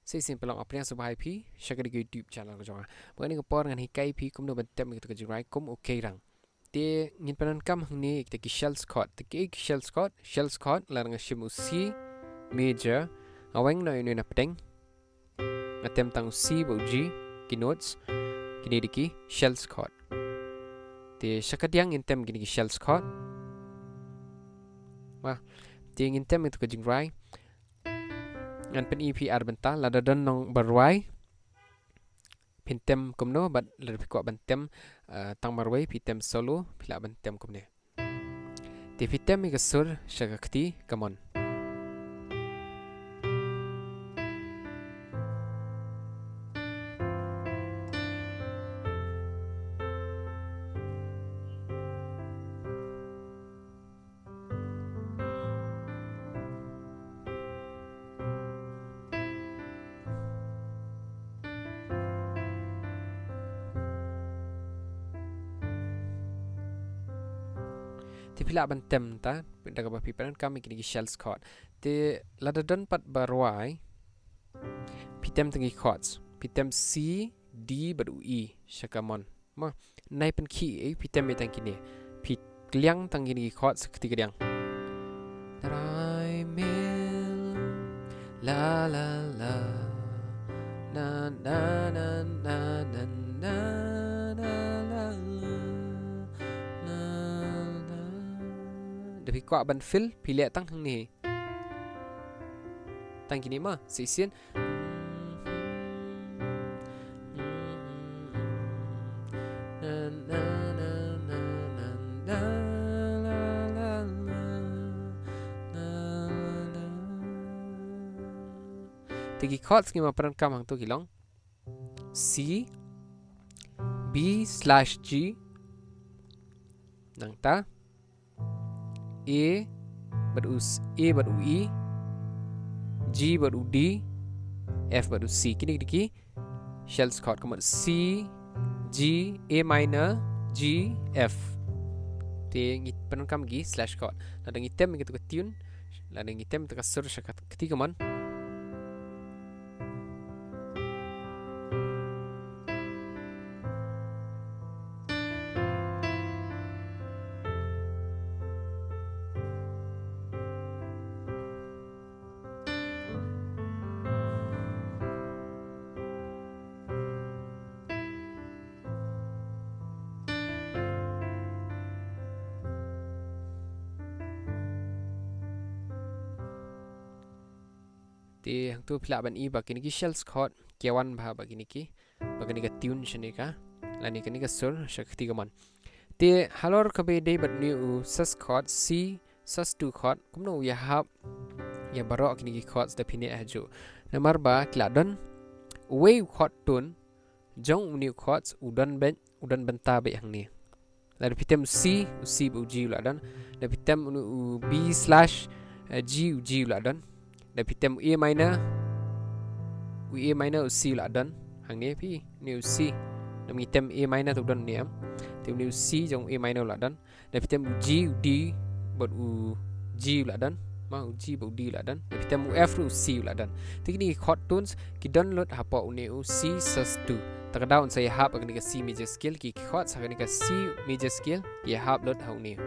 Saya simple lang apa yang sebagai pi, saya kena YouTube channel ko jangan. Bukan por dengan hikai pi kum no bentem gitu kejurai kum keirang. Te ngin panan kam ni kita ki shells chord. Te ki shells chord la dengan shimu C major. Awang na yun na peteng. Ngatem tang C bu G ki notes. Kini diki shells chord. Te syakadiang intem gini ki shells chord. Wah, te intem itu kejurai. Ngan pen EP ar bentar la dadan nong berwai pintem kumno bat lebih kuat bentem tang berwai pintem solo pila bentem kumne ti pintem igasur syakakti kamon ti pila bentem ta pindah ke piparan kami kini shells chord ti la dadan pat berwai pitem tengi chords pitem C D badu E syakamon ma nai pen ki pitem metang kini pit kliang tang gini chords ketiga diang Raimel la la la na na na na na na Depi kuat ban fil pilih tang hang ni tang kini mah sisian Tigi chords ni ma peran kam hang tu kilong C B/G nang ta A badu E G badu D F badu C kini diki shells chord kemudian C G A minor G F te ngit penan kam gi slash chord ladang item gitu ke tune ladang item te kasur syakat ketiga man ti hang tu pila ban I bagi niki shells chord kiawan bah bagi niki tune shani ka lani kani ka sur shakti gaman ti halor ka be dei bat new sus chord C sus 2 chord kumno ya hab ya barok niki chords da pini aju namar ba kladon wave chord tune jong new chords udan benta be hang ni la pitem C bu G ladon da pitem B/G ladon da pitem A minor C ladon hang ni pi new C da pitem A minor tu don ni am tem new C jong A minor ladon da pitem G D bot G ladon ma G bot D ladon da pitem F C ladon ti ni chord tones ki download hapa uneu C sus 2 takdaun saya hap agni ka C major scale ki chord sa agni ka C major scale ya hap lot hau ni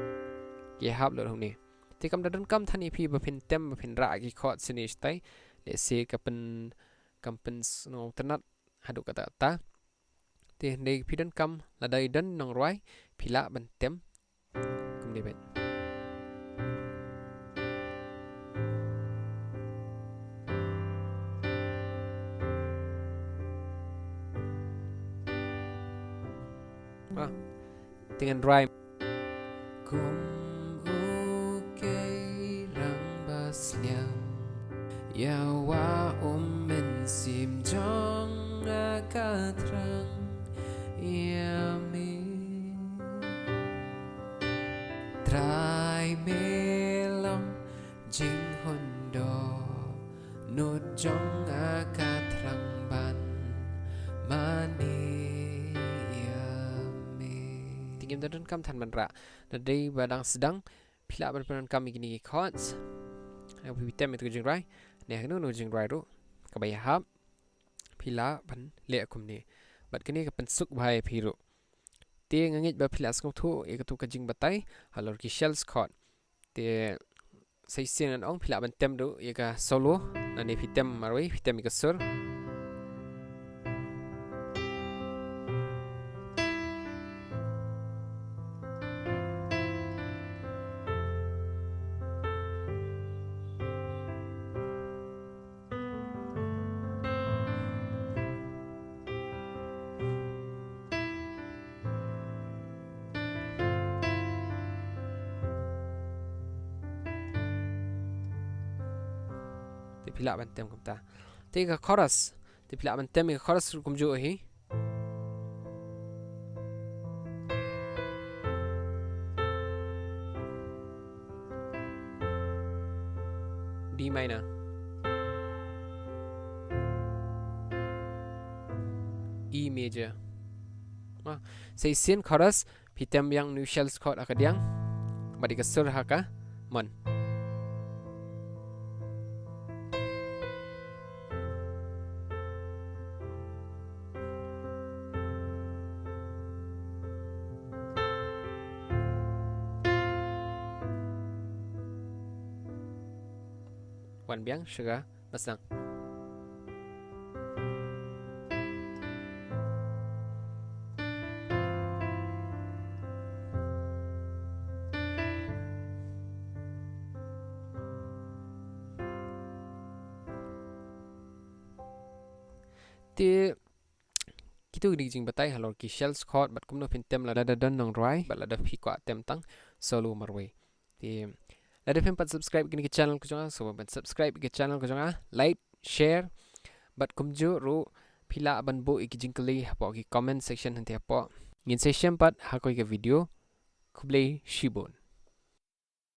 ti kam dadon kam thani phi ba phin tem ba phin ra ki chord sini stai le se kapen no tanat hadu kata ta ti nei phidan kam la dai dan nong roi phila ban tem kum ni bet dengan rhyme keirang basliam yawa men sim jong akatrang yami trai melong jing hondo nut jong akatrang ban mani game dan kam than man ra dei badang sedang pila ban peran kami gini chords aku pitem itu jing rai ne hanu no jing rai ro ka bai hap phila ban le kum ni bat kini ka pen suk bhai phiru te ngangit ba phila skong thu e ka tu ka jing batai halor ki shells chord te sai sen an ong phila ban tem do e ka solo na ne phitem maroi phitem ka sur te phila ban tem kum ta te ka chorus te phila ban tem ka chorus kum ju hi D minor E major say sin chorus phitem yang new shells chord akadiang badi ka sur haka mon wan biang sugar basang te kitu di jing batai halor ki shells chord bat kum no phin tem la da don nong rai bat la da phi kwa tem tang solo marwe te la da phin pat subscribe kini ki channel ko jonga so bat subscribe ki channel ko jonga like share bat kum ju ru phila ban bo ik jing kali hapo ki comment section han te hapo ngin session pat ha ko ki video kublei shibon